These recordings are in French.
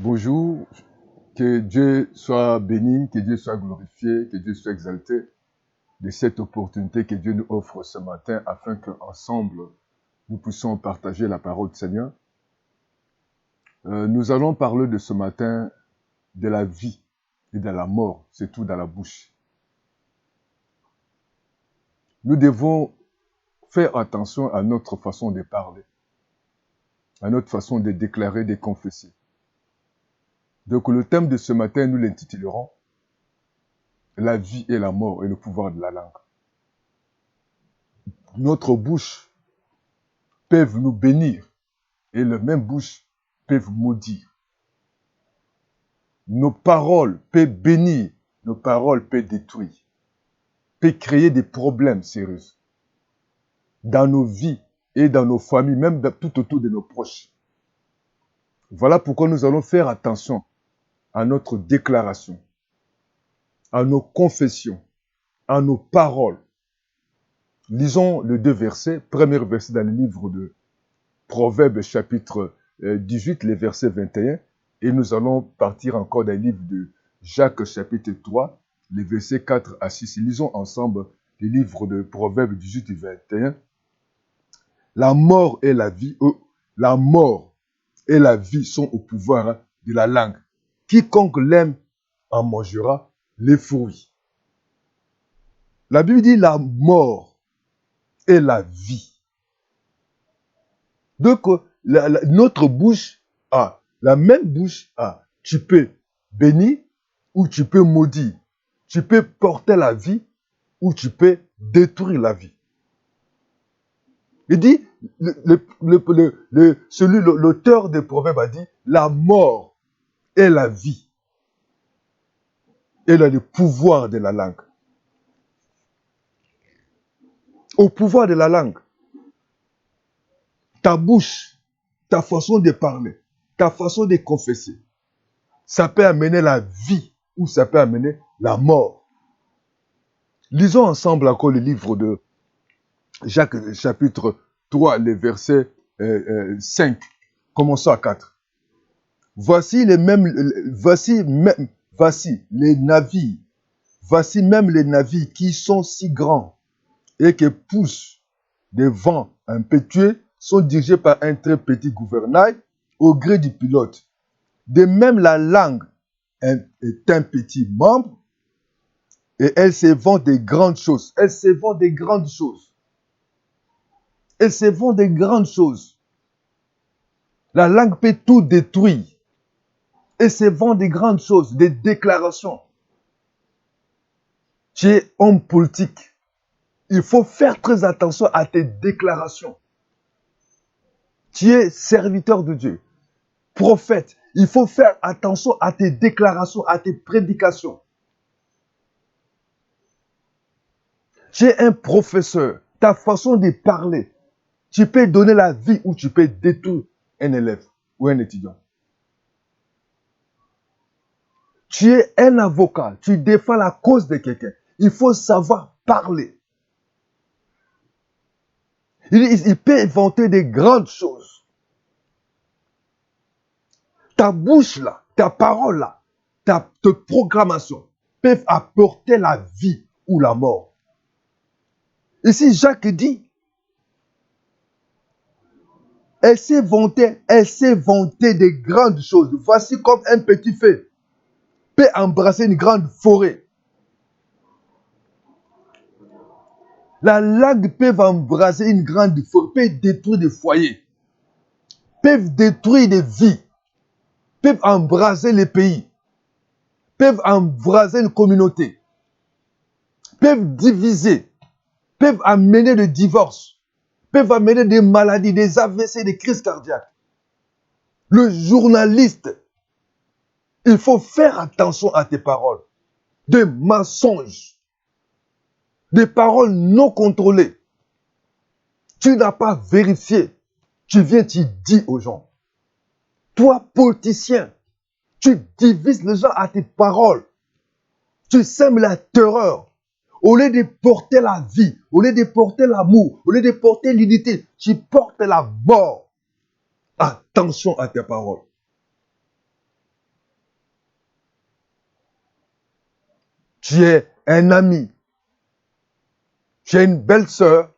Bonjour, que Dieu soit béni, que Dieu soit glorifié, que Dieu soit exalté de cette opportunité que Dieu nous offre ce matin afin qu'ensemble nous puissions partager la parole du Seigneur. Nous allons parler de ce matin de la vie et de la mort, c'est tout dans la bouche. Nous devons faire attention à notre façon de parler, à notre façon de déclarer, de confesser. Donc le thème de ce matin, nous l'intitulerons « La vie et la mort et le pouvoir de la langue ». Notre bouche peut nous bénir et la même bouche peut maudire. Nos paroles peuvent bénir, nos paroles peuvent détruire, peuvent créer des problèmes sérieux dans nos vies et dans nos familles, même tout autour de nos proches. Voilà pourquoi nous allons faire attention à notre déclaration, à nos confessions, à nos paroles. Lisons les deux versets. Premier verset dans le livre de Proverbes chapitre 18, les versets 21. Et nous allons partir encore dans le livre de Jacques chapitre 3, les versets 4 à 6. Lisons ensemble le livre de Proverbes 18 et 21. La mort et la vie sont au pouvoir de la langue. Quiconque l'aime en mangera les fruits. La Bible dit la mort et la vie. Donc, notre bouche a, la même bouche a, tu peux bénir ou tu peux maudire. Tu peux porter la vie ou tu peux détruire la vie. Il dit, l'auteur des Proverbes a dit, la mort et la vie. Elle a le pouvoir de la langue. Au pouvoir de la langue. Ta bouche, ta façon de parler, ta façon de confesser, ça peut amener la vie ou ça peut amener la mort. Lisons ensemble encore le livre de Jacques chapitre 3, les versets 5. Commençons à 4. Voici même les navires qui sont si grands et qui poussent des vents impétueux sont dirigés par un très petit gouvernail au gré du pilote. De même, la langue est un petit membre et elle se vend des grandes choses. Elle se vend des grandes choses. Elle se vend des grandes choses. La langue peut tout détruire. Elle se vend des grandes choses, des déclarations. Tu es homme politique. Il faut faire très attention à tes déclarations. Tu es serviteur de Dieu, prophète. Il faut faire attention à tes déclarations, à tes prédications. Tu es un professeur. Ta façon de parler, tu peux donner la vie ou tu peux détruire un élève ou un étudiant. Tu es un avocat. Tu défends la cause de quelqu'un. Il faut savoir parler. Il peut inventer des grandes choses. Ta bouche là, ta parole là, ta proclamation peuvent apporter la vie ou la mort. Ici, Jacques dit, elle s'est vantée des grandes choses. Voici comme un petit feu peut embrasser une grande forêt. La langue peut embrasser une grande forêt, peut détruire des foyers, peuvent détruire des vies, peuvent embraser les pays, peuvent embraser une communauté, peuvent diviser, peuvent amener des divorces, peuvent amener des maladies, des AVC, des crises cardiaques. Le journaliste, il faut faire attention à tes paroles. Des mensonges, des paroles non contrôlées. Tu n'as pas vérifié. Tu viens, tu dis aux gens. Toi, politicien, tu divises les gens à tes paroles. Tu sèmes la terreur. Au lieu de porter la vie, au lieu de porter l'amour, au lieu de porter l'unité, tu portes la mort. Attention à tes paroles. tu es un ami, tu es une belle sœur,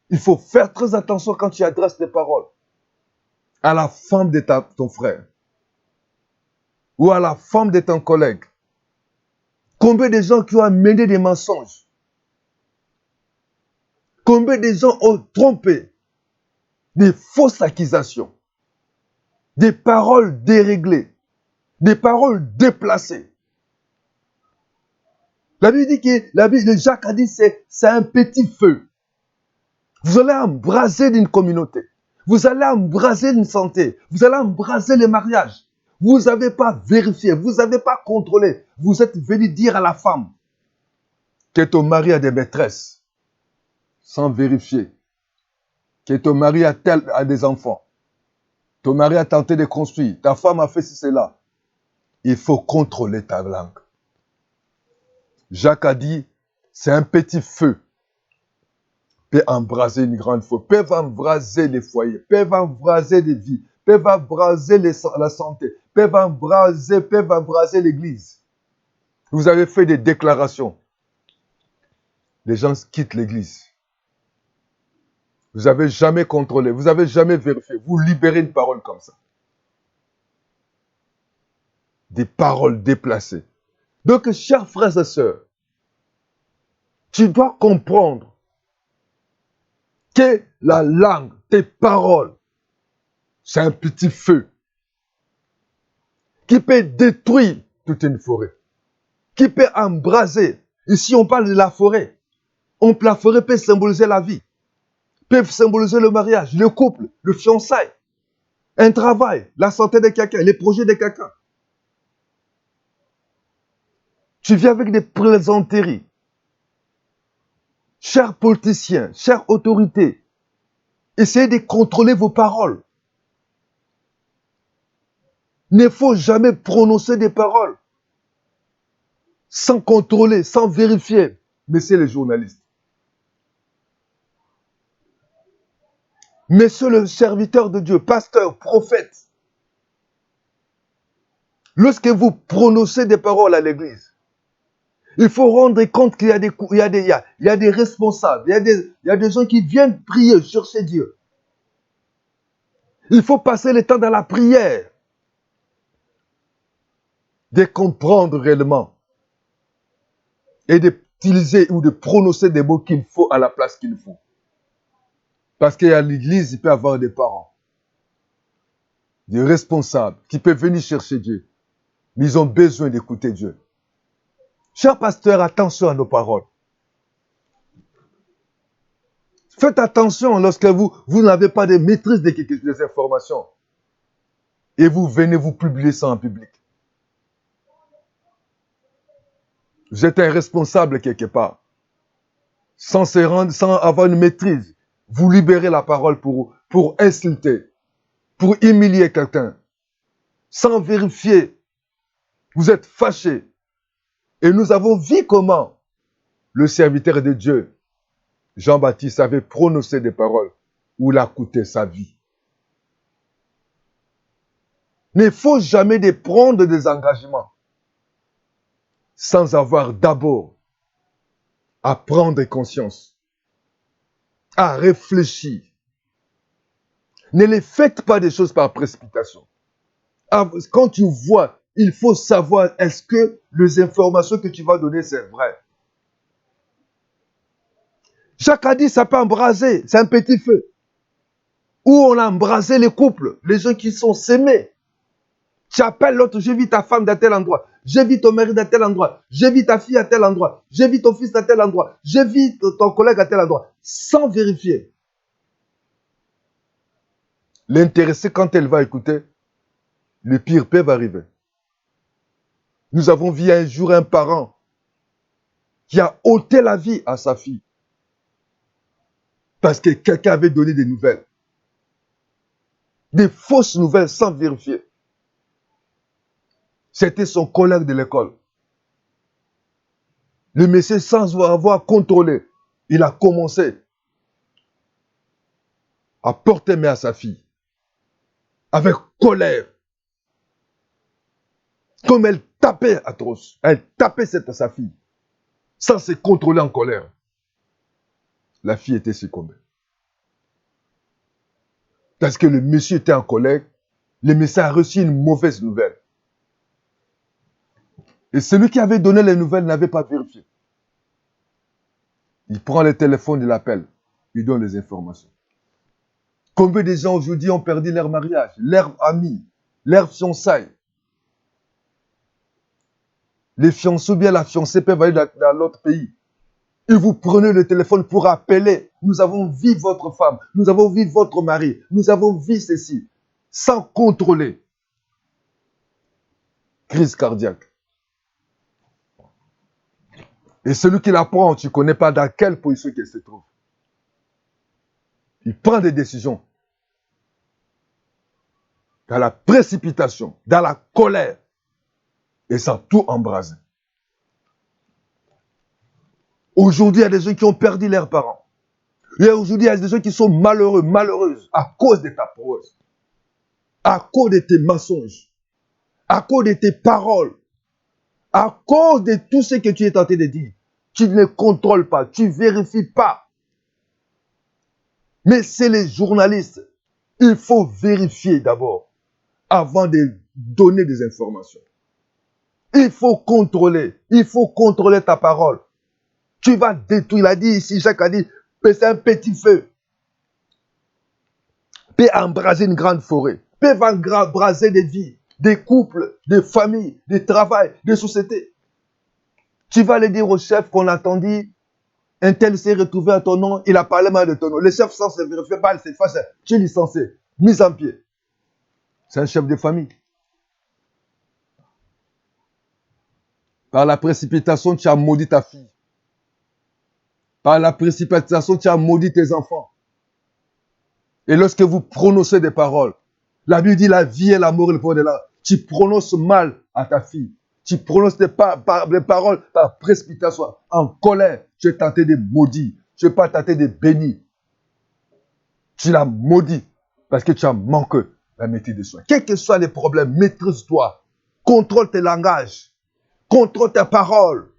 il faut faire très attention quand tu adresses tes paroles à la femme de ton frère ou à la femme de ton collègue. Combien de gens qui ont amené des mensonges? Combien de gens ont trompé? Des fausses accusations, des paroles déréglées, des paroles déplacées. La Bible dit que Jacques a dit c'est un petit feu. Vous allez embraser d'une communauté. Vous allez embraser une santé. Vous allez embraser les mariages. Vous n'avez pas vérifié. Vous n'avez pas contrôlé. Vous êtes venu dire à la femme que ton mari a des maîtresses sans vérifier. Que ton mari a des enfants. Ton mari a tenté de construire. Ta femme a fait cela. Il faut contrôler ta langue. Jacques a dit, c'est un petit feu. Peut embraser une grande feu. Peuvent embraser les foyers. Peuvent embraser les vies. Peuvent embraser la santé. Peuvent embraser l'église. Vous avez fait des déclarations. Les gens quittent l'église. Vous n'avez jamais contrôlé. Vous n'avez jamais vérifié. Vous libérez une parole comme ça. Des paroles déplacées. Donc, chers frères et sœurs, tu dois comprendre que la langue, tes paroles, c'est un petit feu qui peut détruire toute une forêt, qui peut embraser. Ici, on parle de la forêt. La forêt peut symboliser la vie, peut symboliser le mariage, le couple, le fiançailles, un travail, la santé de quelqu'un, les projets de quelqu'un. Tu viens avec des plaisanteries. Chers politiciens, chères autorités, essayez de contrôler vos paroles. Il ne faut jamais prononcer des paroles sans contrôler, sans vérifier. Messieurs les journalistes, messieurs le serviteur de Dieu, pasteur, prophète, lorsque vous prononcez des paroles à l'église, il faut rendre compte qu'il y a des responsables, il y a des gens qui viennent prier sur ces dieux. Il faut passer le temps dans la prière, de comprendre réellement et d'utiliser ou de prononcer des mots qu'il faut à la place qu'il faut. Parce qu'à l'église, il peut y avoir des parents, des responsables qui peuvent venir chercher Dieu, mais ils ont besoin d'écouter Dieu. Chers pasteurs, attention à nos paroles. Faites attention lorsque vous n'avez pas de maîtrise des informations et vous venez vous publier ça en public. Vous êtes un responsable quelque part. Sans avoir une maîtrise, vous libérez la parole pour insulter, pour humilier quelqu'un. Sans vérifier, vous êtes fâché. Et nous avons vu comment le serviteur de Dieu, Jean-Baptiste, avait prononcé des paroles où il a coûté sa vie. Il ne faut jamais prendre des engagements sans avoir d'abord à prendre conscience, à réfléchir. Ne les faites pas des choses par précipitation. Quand tu vois, il faut savoir est-ce que les informations que tu vas donner, c'est vrai. Jacques a dit, ça peut embraser, c'est un petit feu. Où on a embrasé les couples, les gens qui sont s'aimés. Tu appelles l'autre, j'ai vu ta femme dans tel endroit, j'ai vu ton mari dans tel endroit, j'ai vu ta fille à tel endroit, j'ai vu ton fils dans tel endroit, j'ai vu ton collègue à tel endroit, sans vérifier. L'intéressé, quand elle va écouter, le pire peut arriver. Nous avons vu un jour un parent qui a ôté la vie à sa fille parce que quelqu'un avait donné des nouvelles. Des fausses nouvelles sans vérifier. C'était son collègue de l'école. Le monsieur, sans avoir contrôlé, il a commencé à porter main à sa fille. Avec colère. Comme elle tapait atroce. Elle tapait sa fille. sans se contrôler en colère. La fille était succombée. Parce que le monsieur était en colère, le monsieur a reçu une mauvaise nouvelle. Et celui qui avait donné les nouvelles n'avait pas vérifié. Il prend le téléphone, il appelle, il donne les informations. Combien de gens aujourd'hui ont perdu leur mariage, leur ami, leur fiançailles? Les fiancés ou bien la fiancée peuvent aller dans l'autre pays. Et vous prenez le téléphone pour appeler. Nous avons vu votre femme, nous avons vu votre mari, nous avons vu ceci. Sans contrôler. Crise cardiaque. Et celui qui la prend, tu ne connais pas dans quelle position il se trouve. Il prend des décisions. Dans la précipitation, dans la colère. Et ça tout embrasé. Aujourd'hui, il y a des gens qui ont perdu leurs parents. Et aujourd'hui, il y a des gens qui sont malheureux, malheureuses, à cause de ta prose, à cause de tes mensonges, à cause de tes paroles, à cause de tout ce que tu es tenté de dire. Tu ne contrôles pas, tu ne vérifies pas. Mais c'est les journalistes. Il faut vérifier d'abord avant de donner des informations. Il faut contrôler ta parole. Tu vas détruire, il a dit ici, Jacques a dit, c'est un petit feu. Peut embraser une grande forêt. Peut embraser des vies, des couples, des familles, des travails, des sociétés. Tu vas le dire au chef qu'on a entendu, un tel s'est retrouvé à ton nom, il a parlé mal de ton nom. Le chef sans se vérifier pas, il s'efface. Tu es licencié, mis en pied. C'est un chef de famille. Par la précipitation, tu as maudit ta fille. Par la précipitation, tu as maudit tes enfants. Et lorsque vous prononcez des paroles, la Bible dit la vie et l'amour et le pouvoir de l'âme. Tu prononces mal à ta fille. Tu prononces des paroles par précipitation, en colère. Tu es tenté de maudire. Tu n'es pas tenté de bénir. Tu l'as maudit parce que tu as manqué la maîtrise de soi. Quels que soient les problèmes, maîtrise-toi. Contrôle tes langages. Contrôle tes paroles.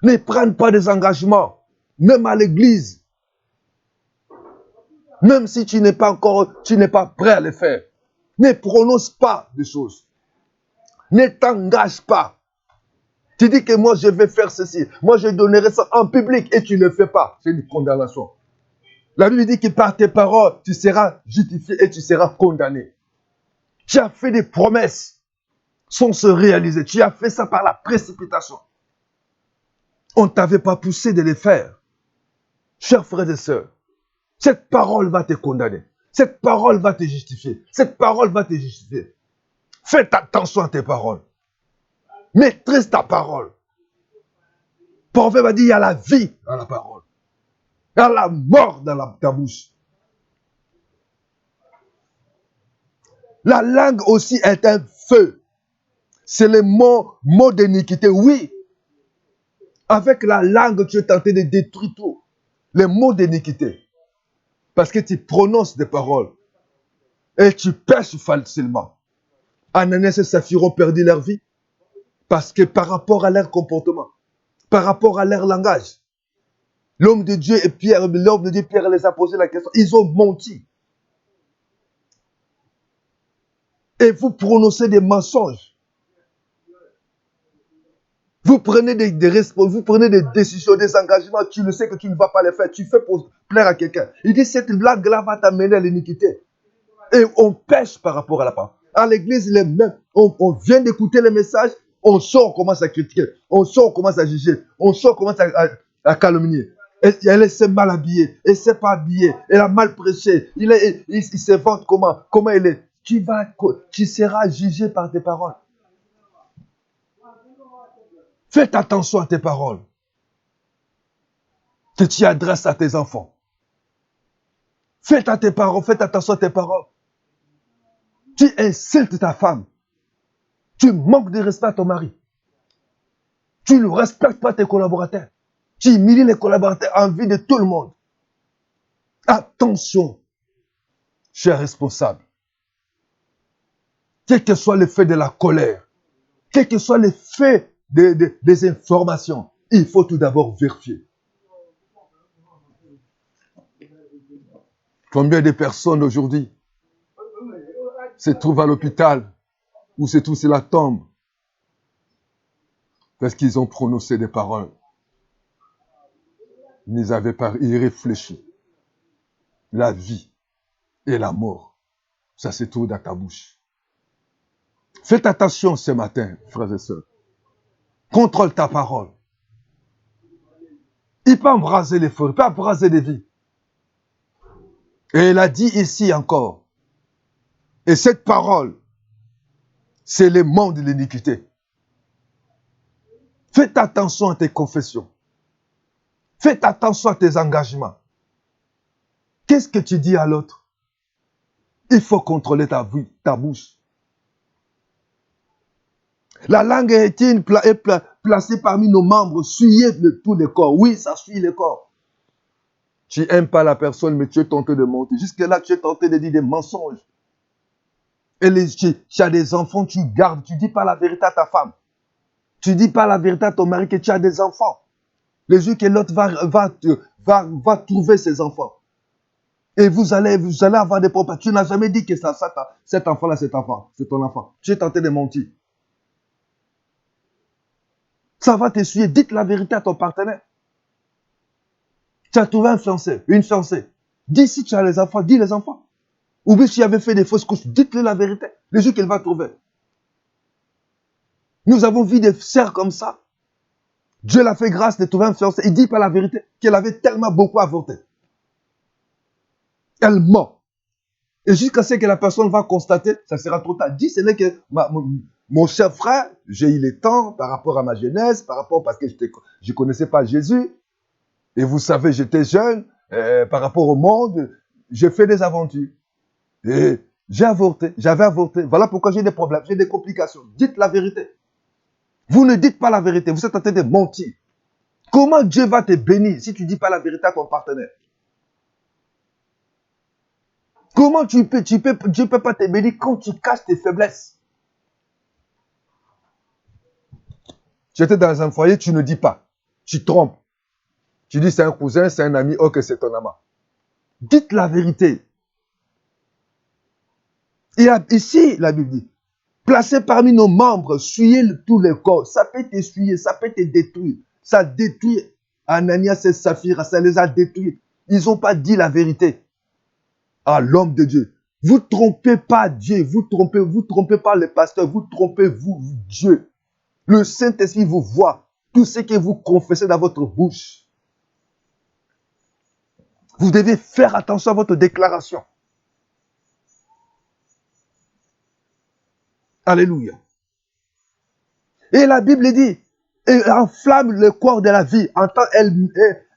Ne prenne pas des engagements, même à l'église. Même si tu n'es pas prêt à le faire. Ne prononce pas des choses. Ne t'engage pas. Tu dis que moi je vais faire ceci, moi je donnerai ça en public et tu ne le fais pas. C'est une condamnation. La Bible dit que par tes paroles, tu seras justifié et tu seras condamné. Tu as fait des promesses sans se réaliser. Tu as fait ça par la précipitation. On ne t'avait pas poussé de les faire. Chers frères et sœurs, cette parole va te condamner. Cette parole va te justifier. Cette parole va te justifier. Faites attention à tes paroles. Maîtrise ta parole. Proverbe a dit, il y a la vie dans la parole. Il y a la mort dans ta bouche. La langue aussi est un feu. C'est le mot d'iniquité. Oui. Avec la langue, tu es tenté de détruire tout. Les mots d'iniquité. Parce que tu prononces des paroles. Et tu pêches facilement. Ananias et Saphira ont perdu leur vie. Parce que par rapport à leur comportement, par rapport à leur langage, l'homme de Dieu Pierre les a posé la question. Ils ont menti. Et vous prononcez des mensonges. Vous prenez des décisions, des engagements, tu le sais que tu ne vas pas les faire. Tu fais pour plaire à quelqu'un. Il dit, cette blague-là va t'amener à l'iniquité. Et on pêche par rapport à la parole. À l'église, il est même. On vient d'écouter les messages, on sort, on commence à critiquer. On sort, on commence à juger. On sort, on commence à calomnier. Et elle s'est mal habillée. Elle ne s'est pas habillée. Elle a mal prêché. Il se vante comment elle est. Tu seras jugé par tes paroles. Faites attention à tes paroles. Que tu adresses à tes enfants. Faites attention à tes paroles. Tu insultes ta femme. Tu manques de respect à ton mari. Tu ne respectes pas tes collaborateurs. Tu humilies les collaborateurs en vue de tout le monde. Attention, chers responsables. Quel que soit l'effet de la colère, quel que soit l'effet des informations, il faut tout d'abord vérifier. Combien de personnes aujourd'hui se trouvent à l'hôpital ou se trouvent sur la tombe parce qu'ils ont prononcé des paroles. Ils n'avaient pas réfléchi. La vie et la mort, ça se trouve dans ta bouche. Faites attention ce matin, frères et sœurs. Contrôle ta parole. Il peut embraser les feux, il peut embraser des vies. Et il a dit ici encore, et cette parole, c'est le monde de l'iniquité. Faites attention à tes confessions. Faites attention à tes engagements. Qu'est-ce que tu dis à l'autre? Il faut contrôler ta bouche. La langue est placée parmi nos membres, suyer tous les corps. Oui, ça suit les corps. Tu n'aimes pas la personne, mais tu es tenté de monter. Jusque-là, tu es tenté de dire des mensonges. Et tu as des enfants, tu gardes. Tu ne dis pas la vérité à ta femme. Tu ne dis pas la vérité à ton mari que tu as des enfants. Le jour que l'autre va trouver ses enfants. Et vous allez avoir des problèmes. Tu n'as jamais dit que cet enfant-là, c'est ton enfant. Tu es tenté de mentir. Ça va t'essuyer. Dites la vérité à ton partenaire. Tu as trouvé un fiancé, une fiancée. Dis si tu as les enfants, dis les enfants. Ou bien si tu avais fait des fausses couches, dites-le la vérité. Le jour qu'elle va trouver. Nous avons vu des sœurs comme ça. Dieu l'a fait grâce de trouver un fiancé. Il ne dit pas la vérité, qu'elle avait tellement beaucoup avorté. Elle ment. Et jusqu'à ce que la personne va constater, ça sera trop tard. Dis, ce n'est que mon cher frère, j'ai eu le temps par rapport à ma jeunesse, parce que je ne connaissais pas Jésus. Et vous savez, j'étais jeune, par rapport au monde, j'ai fait des aventures. Et j'avais avorté. Voilà pourquoi j'ai des problèmes, j'ai des complications. Dites la vérité. Vous ne dites pas la vérité, vous êtes en train de mentir. Comment Dieu va te bénir si tu ne dis pas la vérité à ton partenaire? Comment Dieu ne peut pas te bénir quand tu caches tes faiblesses? J'étais dans un foyer, tu ne dis pas. Tu trompes. Tu dis c'est un cousin, c'est un ami, ok, c'est ton amant. Dites la vérité. Et ici, la Bible dit, placez parmi nos membres, suyez tous les corps. Ça peut t'essuyer, ça peut te détruire. Ça détruit Ananias et Saphira, ça les a détruits. Ils n'ont pas dit la vérité à l'homme de Dieu. Vous trompez pas Dieu, vous trompez pas le pasteur, vous trompez Dieu. Le Saint-Esprit vous voit. Tout ce que vous confessez dans votre bouche. Vous devez faire attention à votre déclaration. Alléluia. Et la Bible dit, elle enflamme le corps de la vie, en tant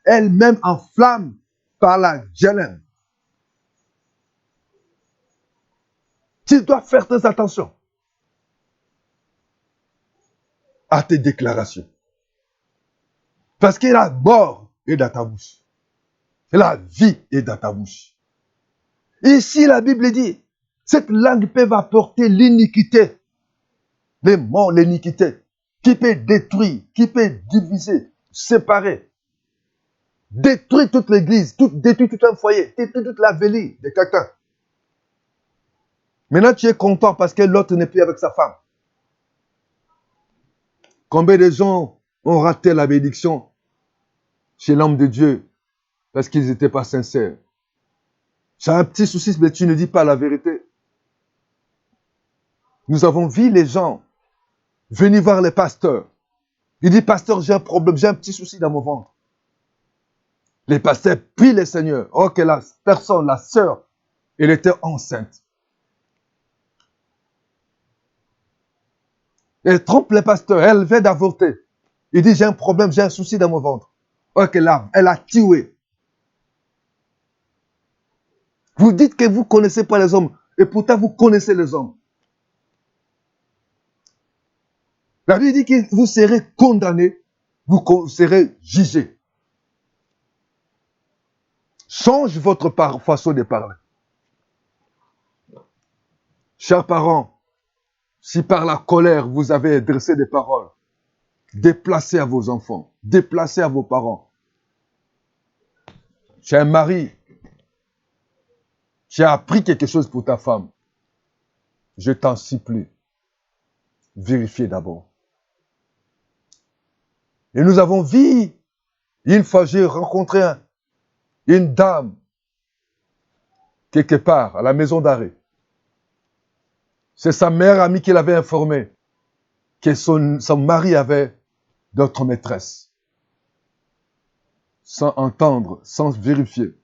elle-même enflamme par la gêne. Tu dois faire très attention à tes déclarations. Parce que la mort est dans ta bouche. La vie est dans ta bouche. Ici, la Bible dit, cette langue peut apporter l'iniquité, les morts, l'iniquité, qui peut détruire, qui peut diviser, séparer, détruire toute l'église, détruire tout un foyer, détruire toute la vie de quelqu'un. Maintenant, tu es content parce que l'autre n'est plus avec sa femme. Combien de gens ont raté la bénédiction chez l'homme de Dieu parce qu'ils n'étaient pas sincères? J'ai un petit souci, mais tu ne dis pas la vérité. Nous avons vu les gens venir voir les pasteurs. Il dit, pasteur, j'ai un problème, j'ai un petit souci dans mon ventre. Les pasteurs prient le Seigneur. Oh, que la personne, la sœur, elle était enceinte. Elle trompe les pasteurs, elle vient d'avorter. Il dit, j'ai un problème, j'ai un souci dans mon ventre. Oh, qu'elle a tué. Vous dites que vous ne connaissez pas les hommes, et pourtant vous connaissez les hommes. La Bible dit que vous serez condamnés, vous serez jugés. Change votre façon de parler. Chers parents, si par la colère vous avez dressé des paroles, déplacez à vos enfants, déplacez à vos parents. Tu es un mari, tu as appris quelque chose pour ta femme. Je t'en supplie, vérifiez d'abord. Et nous avons vu, une fois j'ai rencontré une dame, quelque part, à la maison d'arrêt. C'est sa meilleure amie qui l'avait informé que son mari avait d'autres maîtresses. Sans entendre, sans vérifier.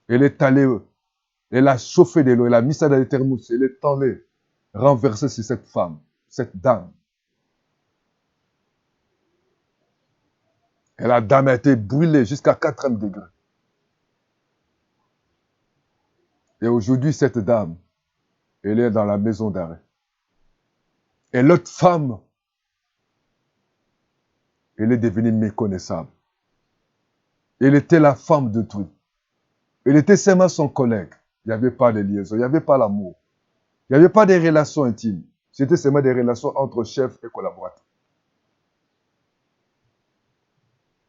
Elle est allée, elle a chauffé de l'eau, elle a mis ça dans les thermos, elle est allée renverser sur cette femme, cette dame. Et la dame a été brûlée jusqu'à 4e degré. Et aujourd'hui, cette dame, elle est dans la maison d'arrêt. Et l'autre femme, elle est devenue méconnaissable. Elle était la femme d'autrui. Elle était seulement son collègue. Il n'y avait pas de liaison, il n'y avait pas l'amour. Il n'y avait pas de relations intimes. C'était seulement des relations entre chefs et collaborateurs.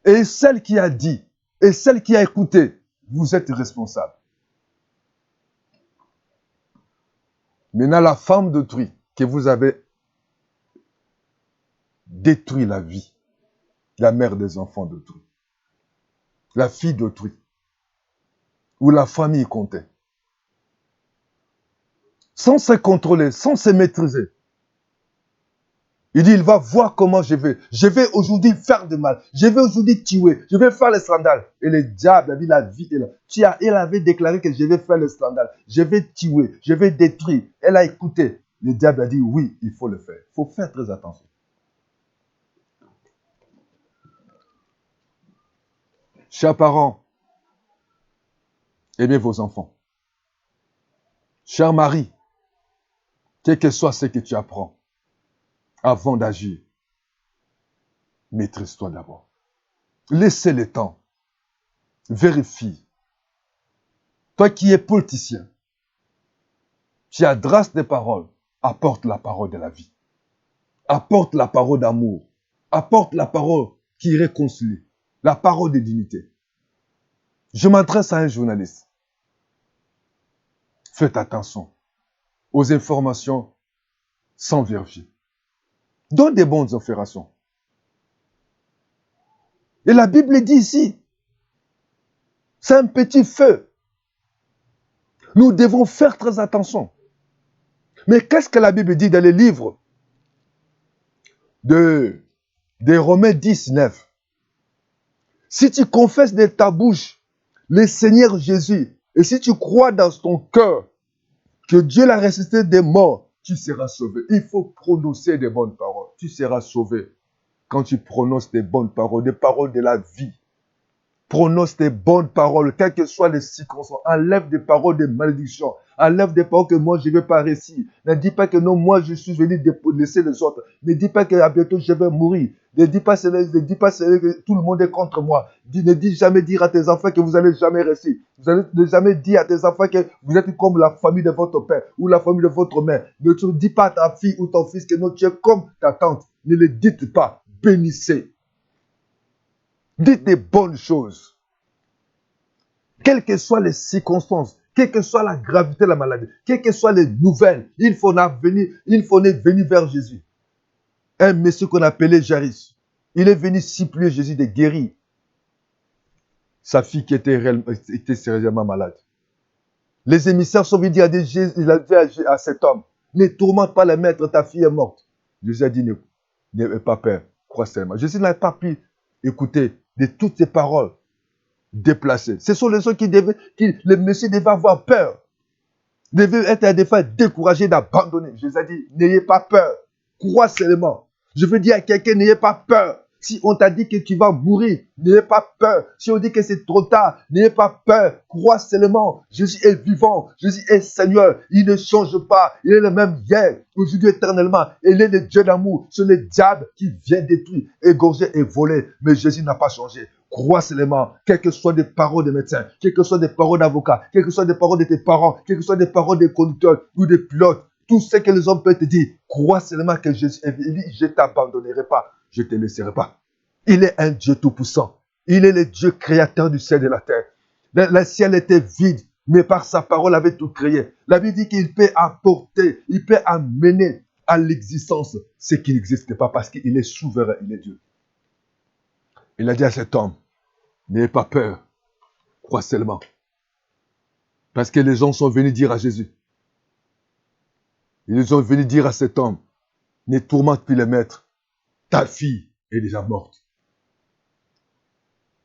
Et celle qui a dit, et celle qui a écouté, vous êtes responsable. Maintenant, la femme d'autrui, que vous avez détruit la vie, la mère des enfants d'autrui, la fille d'autrui, où la famille comptait, sans se contrôler, sans se maîtriser. Il dit, il va voir comment je vais. Je vais aujourd'hui faire de mal. Je vais aujourd'hui tuer. Je vais faire le scandale. Et le diable a dit, la vie est là. Elle avait déclaré que je vais faire le scandale. Je vais tuer. Je vais détruire. Elle a écouté. Le diable a dit, oui, il faut le faire. Il faut faire très attention. Chers parents, aimez vos enfants. Cher mari, quel que soit ce que tu apprends, avant d'agir, maîtrise-toi d'abord. Laissez le temps. Vérifie. Toi qui es politicien, tu adresses des paroles, apporte la parole de la vie. Apporte la parole d'amour. Apporte la parole qui réconcilie. La parole de dignité. Je m'adresse à un journaliste. Faites attention aux informations sans vérifier. Donne des bonnes informations. Et la Bible dit ici, c'est un petit feu. Nous devons faire très attention. Mais qu'est-ce que la Bible dit dans les livres de Romains 19? Si tu confesses de ta bouche le Seigneur Jésus, et si tu crois dans ton cœur que Dieu l'a ressuscité des morts, tu seras sauvé. Il faut prononcer des bonnes paroles. Tu seras sauvé quand tu prononces des bonnes paroles, des paroles de la vie. Prononce des bonnes paroles, quelles que soient les circonstances. Enlève des paroles de malédiction. Enlève des paroles que moi je ne vais pas réussir. Ne dis pas que non, moi je suis venu laisser les autres. Ne dis pas qu'à bientôt je vais mourir. Ne dis pas que tout le monde est contre moi. Ne dis jamais dire à tes enfants que vous n'allez jamais réussir. Vous n'allez jamais dire à tes enfants que vous êtes comme la famille de votre père ou la famille de votre mère. Ne dis pas à ta fille ou ton fils que non, tu es comme ta tante. Ne le dites pas. Bénissez. Dites des bonnes choses. Quelles que soient les circonstances, quelle que soit la gravité de la maladie, quelles que soient les nouvelles, il faut venir vers Jésus. Un monsieur qu'on appelait Jairus, il est venu supplier Jésus de guérir sa fille qui était sérieusement malade. Les émissaires sont venus dire à cet homme, ne tourmente pas le maître, ta fille est morte. Jésus a dit, n'aie pas peur, crois seulement. Jésus n'a pas pu écouter de toutes ces paroles déplacées. Ce sont les gens le monsieur devait avoir peur. Devait être des fois découragé d'abandonner. Jésus a dit, n'ayez pas peur. Crois seulement. Je veux dire à quelqu'un, n'ayez pas peur. Si on t'a dit que tu vas mourir, n'ayez pas peur. Si on dit que c'est trop tard, n'ayez pas peur. Crois seulement. Jésus est vivant. Jésus est Seigneur. Il ne change pas. Il est le même hier, aujourd'hui, éternellement. Il est le Dieu d'amour. C'est le diable qui vient détruire, égorger et voler. Mais Jésus n'a pas changé. Crois seulement, quelles que soient des paroles des médecins, quelles que soient des paroles d'avocats, quelles que soient des paroles de tes parents, quelles que soient des paroles des conducteurs ou des pilotes, tout ce que les hommes peuvent te dire, crois seulement que Jésus est venu, je ne t'abandonnerai pas. je ne te laisserai pas. Il est un Dieu tout-puissant. Il est le Dieu créateur du ciel et de la terre. Le ciel était vide, mais par sa parole avait tout créé. La Bible dit qu'il peut apporter, il peut amener à l'existence ce qui n'existe pas parce qu'il est souverain, il est Dieu. Il a dit à cet homme, n'ayez pas peur, crois seulement. Parce que les gens sont venus dire à Jésus, ils sont venus dire à cet homme, ne tourmente plus le maître, ta fille est déjà morte.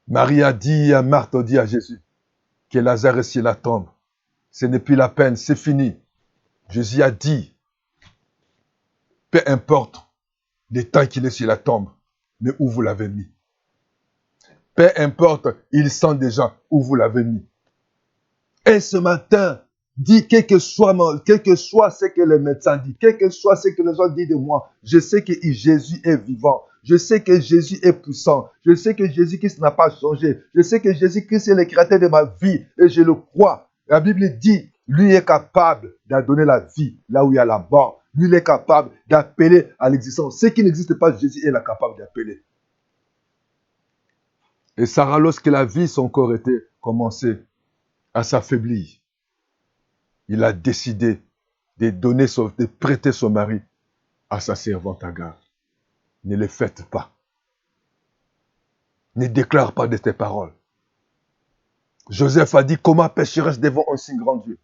Marie a dit à Marthe, a dit à Jésus, que Lazare est sur la tombe. Ce n'est plus la peine, c'est fini. Jésus a dit, peu importe le temps qu'il est sur la tombe, mais où vous l'avez mis. Peu importe, il sent déjà où vous l'avez mis. Et ce matin, dit, quel que soit ce que les médecins disent, quel que soit ce que les gens disent de moi, je sais que Jésus est vivant. Je sais que Jésus est puissant. Je sais que Jésus-Christ n'a pas changé. Je sais que Jésus-Christ est le créateur de ma vie. Et je le crois. La Bible dit, lui est capable de donner la vie là où il y a la mort. Lui, il est capable d'appeler à l'existence. Ce qui n'existe pas, Jésus est capable d'appeler. Et Sarah, lorsque la vie, son corps était commencé à s'affaiblir, il a décidé de prêter son mari à sa servante Agar. Ne le faites pas. Ne déclare pas de tes paroles. Joseph a dit, comment pécheresse devant un si grand Dieu?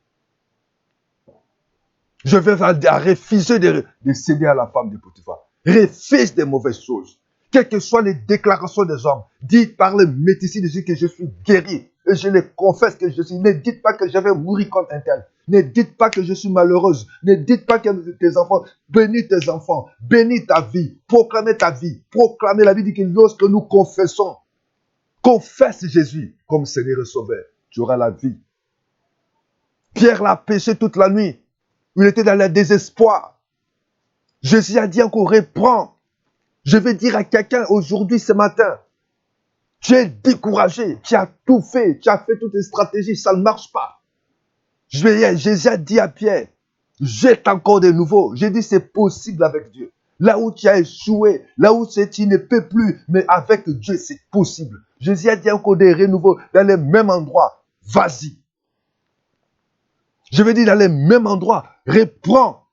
Je vais refuser de céder à la femme de Potiphar. Refuse des mauvaises choses. Quelles que soient les déclarations des hommes, dites par le médecin de Dieu que je suis guéri. Et je les confesse que je suis. Ne dites pas que je vais mourir comme un tel. Ne dites pas que je suis malheureuse. Ne dites pas que tes enfants, bénis tes enfants, bénis ta vie, proclamez ta vie, proclamez la vie. Dit que lorsque nous confessons, confesse Jésus comme Seigneur et Sauveur, tu auras la vie. Pierre l'a péché toute la nuit. Il était dans le désespoir. Jésus a dit encore, reprends. Je vais dire à quelqu'un aujourd'hui, ce matin, tu es découragé, tu as tout fait, tu as fait toutes les stratégies, ça ne marche pas. Jésus a dit à Pierre, jette encore de nouveau. J'ai dit, c'est possible avec Dieu. Là où tu as échoué, là où tu ne peux plus, mais avec Dieu, c'est possible. Jésus a dit encore des renouveaux dans les mêmes endroits. Vas-y. Je vais dire dans les mêmes endroits, reprends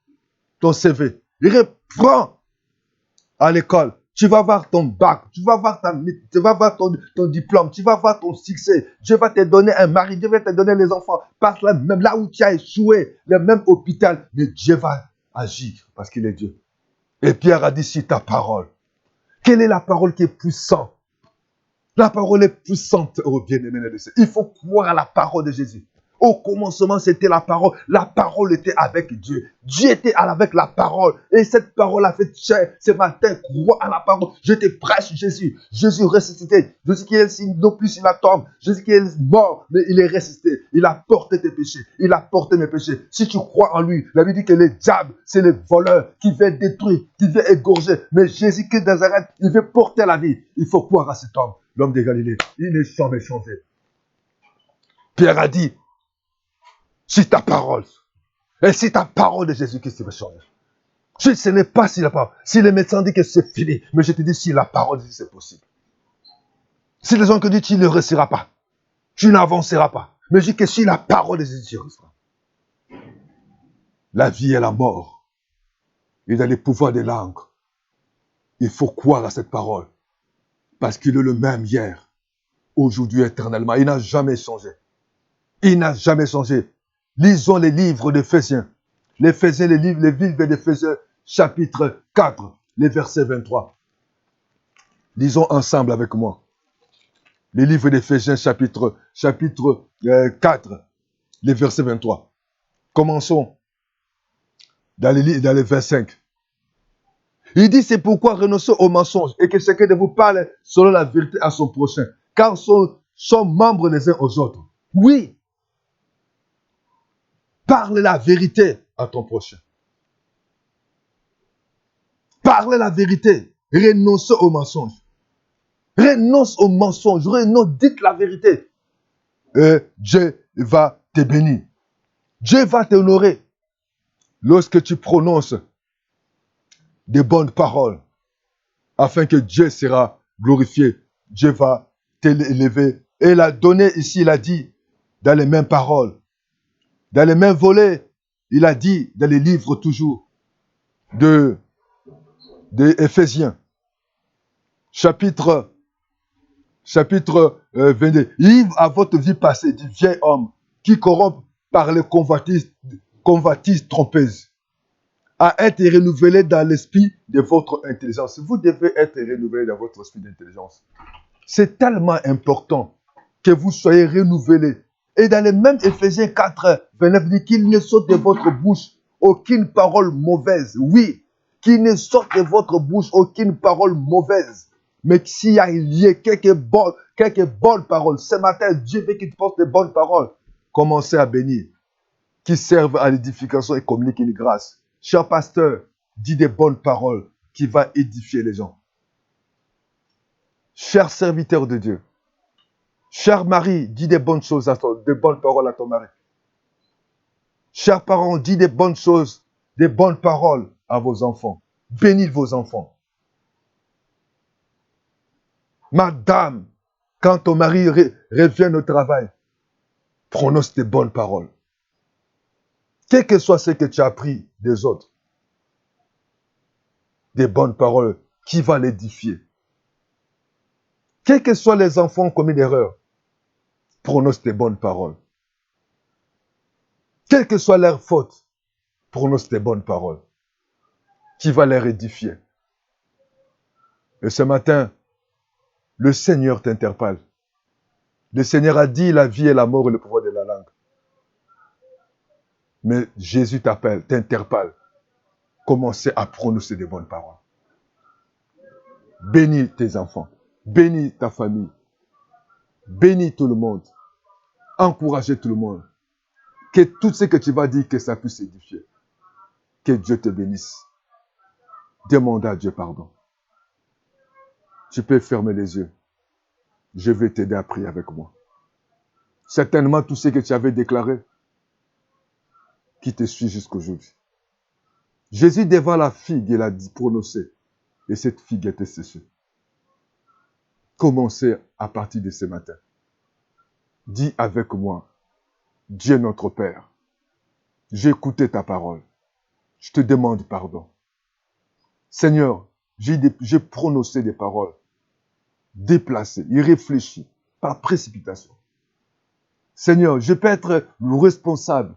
ton CV, reprends à l'école. Tu vas voir ton bac, tu vas voir ton diplôme, tu vas voir ton succès. Dieu va te donner un mari, Dieu va te donner les enfants. Parce que même là où tu as échoué, le même hôpital, mais Dieu va agir parce qu'il est Dieu. Et Pierre a dit, si ta parole, quelle est la parole qui est puissante? La parole est puissante, oh bien-aimé. Il faut croire à la parole de Jésus. Au commencement, c'était la parole. La parole était avec Dieu. Dieu était avec la parole. Et cette parole a fait chair. Ce matin, crois à la parole. Je te prêche Jésus. Jésus ressuscité. Jésus qui est non plus sur la tombe. Jésus qui est mort, mais il est ressuscité. Il a porté tes péchés. Il a porté mes péchés. Si tu crois en lui, la Bible dit que le diable, c'est le voleur qui veut détruire, qui veut égorger. Mais Jésus-Christ de Nazareth, il veut porter la vie. Il faut croire à cet homme, l'homme de Galilée. Il n'est jamais changé. Pierre a dit, si ta parole, et si ta parole de Jésus-Christ va changer. Ce n'est pas si la parole. Si les médecins disent que c'est fini, mais je te dis si la parole dit c'est possible. Si les gens te disent tu ne réussiras pas, tu n'avanceras pas. Mais je dis que si la parole de Jésus tu réussiras. La vie et la mort, et dans les pouvoirs des langues, il faut croire à cette parole. Parce qu'il est le même hier, aujourd'hui, éternellement. Il n'a jamais changé. Il n'a jamais changé. Lisons les livres d'Éphésiens. Les livres d'Éphésiens, chapitre 4, les versets 23. Lisons ensemble avec moi. Les livres d'Éphésiens, chapitre 4, les versets 23. Commençons dans les 25. Il dit, c'est pourquoi renoncez au mensonge et que chacun de vous parle selon la vérité à son prochain, car sont membres les uns aux autres. Oui. Parle la vérité à ton prochain. Parle la vérité. Renonce au mensonge. Renonce au mensonge. Dites la vérité. Et Dieu va te bénir. Dieu va t'honorer. Lorsque tu prononces de bonnes paroles afin que Dieu sera glorifié. Dieu va t'élever. Et il a donné ici, il a dit, dans les mêmes paroles, dans les mêmes volets, il a dit, dans les livres toujours, de Éphésiens, chapitre 22. Livre à votre vie passée du vieil homme qui corrompt par les convoitises trompeuses, à être renouvelé dans l'esprit de votre intelligence. Vous devez être renouvelé dans votre esprit d'intelligence. C'est tellement important que vous soyez renouvelés. Et dans le même Éphésiens 4, 29, dit qu'il ne sorte de votre bouche aucune parole mauvaise. Oui, qu'il ne sorte de votre bouche aucune parole mauvaise. Mais s'il y a quelques bonnes paroles, ce matin, Dieu veut qu'il te porte des bonnes paroles. Commencez à bénir, qui servent à l'édification et communiquent une grâce. Cher pasteur, dis des bonnes paroles qui vont édifier les gens. Cher serviteur de Dieu, cher mari, dis des bonnes choses des bonnes paroles à ton mari. Chers parents, dis des bonnes choses, des bonnes paroles à vos enfants. Bénis vos enfants. Madame, quand ton mari revient au travail, prononce des bonnes paroles. Quel que soit ce que tu as appris des autres, des bonnes paroles qui vont l'édifier. Quels que soient les enfants commis d'erreur, prononce des bonnes paroles. Quelle que soit leur faute, prononce des bonnes paroles qui va les édifier. Et ce matin, le Seigneur t'interpelle. Le Seigneur a dit la vie et la mort et le pouvoir de la langue. Mais Jésus t'appelle, t'interpelle. Commencez à prononcer des bonnes paroles. Bénis tes enfants. Bénis ta famille. Bénis tout le monde. Encouragez tout le monde. Que tout ce que tu vas dire, que ça puisse édifier. Que Dieu te bénisse. Demande à Dieu pardon. Tu peux fermer les yeux. Je vais t'aider à prier avec moi. Certainement tout ce que tu avais déclaré, qui te suit jusqu'aujourd'hui. Jésus devant la figue, il a dit prononcé. Et cette figue était séchée. Commencez à partir de ce matin. Dis avec moi, Dieu notre Père, j'ai écouté ta parole. Je te demande pardon. Seigneur, j'ai prononcé des paroles déplacées, irréfléchies, par précipitation. Seigneur, je peux être le responsable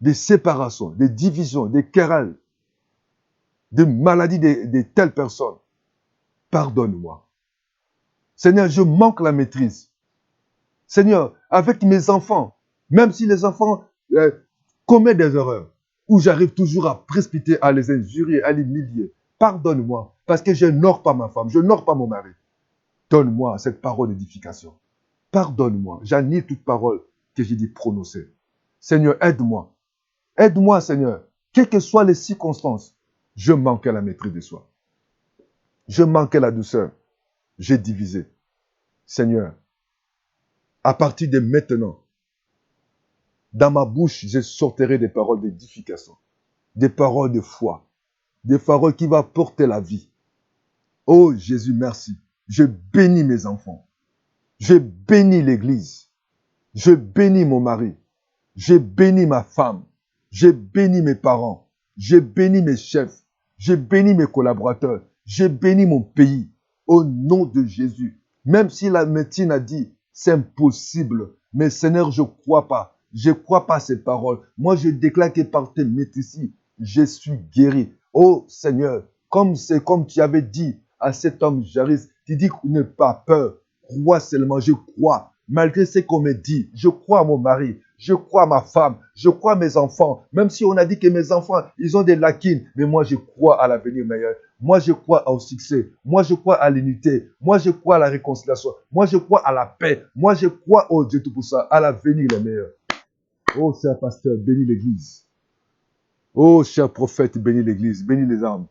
des séparations, des divisions, des querelles, des maladies de telles personnes. Pardonne-moi. Seigneur, je manque la maîtrise. Seigneur, avec mes enfants, même si les enfants commettent des erreurs, où j'arrive toujours à précipiter, à les injurier, à les humilier, pardonne-moi, parce que je n'honore pas ma femme, je n'honore pas mon mari. Donne-moi cette parole d'édification. Pardonne-moi, j'annule toute parole que j'ai dit prononcer. Seigneur, aide-moi. Aide-moi, Seigneur. Quelles que soient les circonstances, je manquais la maîtrise de soi. Je manquais la douceur. J'ai divisé. Seigneur, à partir de maintenant, dans ma bouche, je sortirai des paroles d'édification, des paroles de foi, des paroles qui vont porter la vie. Oh Jésus, merci. Je bénis mes enfants. Je bénis l'Église. Je bénis mon mari. Je bénis ma femme. Je bénis mes parents. Je bénis mes chefs. Je bénis mes collaborateurs. Je bénis mon pays. Au nom de Jésus. Même si la médecine a dit, c'est impossible. Mais Seigneur, je ne crois pas. Je ne crois pas à ces paroles. Moi, je déclare que par tes médecines, je suis guéri. Oh Seigneur, comme tu avais dit à cet homme Jairus, tu dis qu'il n'ait pas peur. Crois seulement, je crois. Malgré ce qu'on me dit, je crois à mon mari, je crois à ma femme, je crois à mes enfants. Même si on a dit que mes enfants, ils ont des lacunes, mais moi je crois à l'avenir meilleur. Moi je crois au succès. Moi je crois à l'unité. Moi je crois à la réconciliation. Moi je crois à la paix. Moi je crois au Dieu Tout-Puissant, à l'avenir le meilleur. Oh cher pasteur, bénis l'église. Oh cher prophète, bénis l'église, bénis les âmes.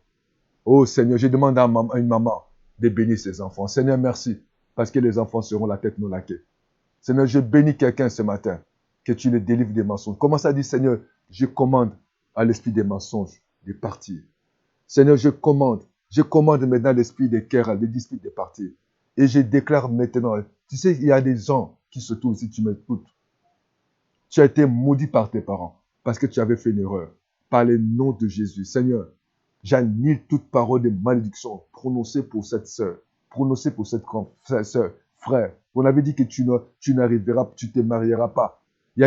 Oh Seigneur, je demande à une maman de bénir ses enfants. Seigneur, merci, parce que les enfants seront la tête non laquée. Seigneur, je bénis quelqu'un ce matin, que tu le délivres des mensonges. Commence à dire, Seigneur, je commande à l'esprit des mensonges de partir. Seigneur, je commande Je commande maintenant l'esprit des querelles, des disputes, des partis. Et je déclare maintenant, tu sais, il y a des gens qui se trouvent, si tu m'écoutes, tu as été maudit par tes parents parce que tu avais fait une erreur. Par le nom de Jésus, Seigneur, j'annule toute parole de malédiction prononcée pour cette sœur, prononcée pour cette sœur, frère. On avait dit que tu n'arriveras, tu ne te marieras pas. Il y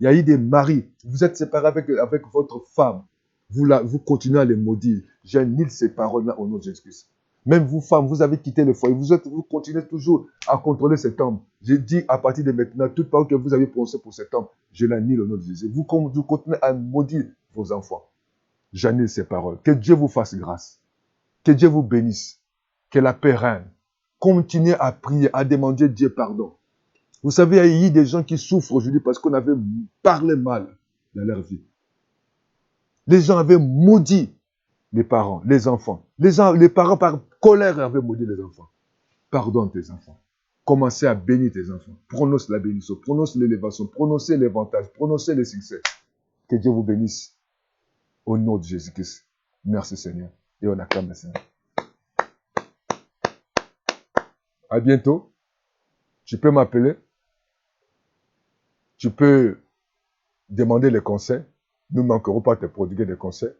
a eu des maris. Vous êtes séparés avec votre femme. Vous continuez à les maudire. J'annule ces paroles-là au nom de Jésus-Christ. Même vous, femmes, vous avez quitté le foyer. Vous continuez toujours à contrôler cet homme. Je dis à partir de maintenant, toute parole que vous avez prononcée pour cet homme, je l'annule au nom de Jésus. Vous continuez à maudire vos enfants. J'annule ces paroles. Que Dieu vous fasse grâce. Que Dieu vous bénisse. Que la paix règne. Continuez à prier, à demander Dieu pardon. Vous savez, il y a des gens qui souffrent aujourd'hui parce qu'on avait parlé mal dans leur vie. Les gens avaient maudit les parents, les enfants. Les parents, par colère, avaient maudit les enfants. Pardonne tes enfants. Commencez à bénir tes enfants. Prononce la bénédiction, prononce l'élévation, prononcez l'avantage, prononcez le succès. Que Dieu vous bénisse au nom de Jésus-Christ. Merci Seigneur. Et on acclame le Seigneur. À bientôt. Tu peux m'appeler. Tu peux demander les conseils. Nous ne manquerons pas de te prodiguer des conseils.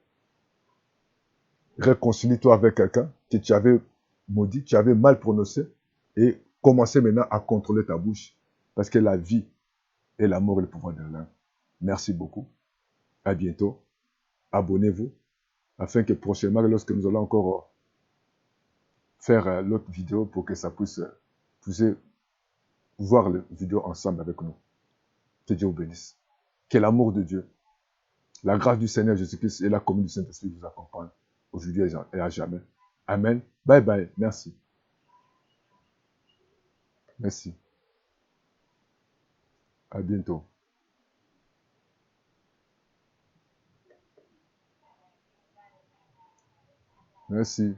Réconcilie-toi avec quelqu'un que tu avais maudit, tu avais mal prononcé et commencez maintenant à contrôler ta bouche parce que la vie et l'amour et le pouvoir de l'un. Merci beaucoup. À bientôt. Abonnez-vous afin que prochainement, lorsque nous allons encore faire l'autre vidéo pour que ça puisse, puissiez voir la vidéo ensemble avec nous. Que Dieu vous bénisse. Que l'amour de Dieu, la grâce du Seigneur Jésus-Christ et la communion du Saint-Esprit vous accompagnent aujourd'hui et à jamais. Amen. Bye bye. Merci. Merci. À bientôt. Merci.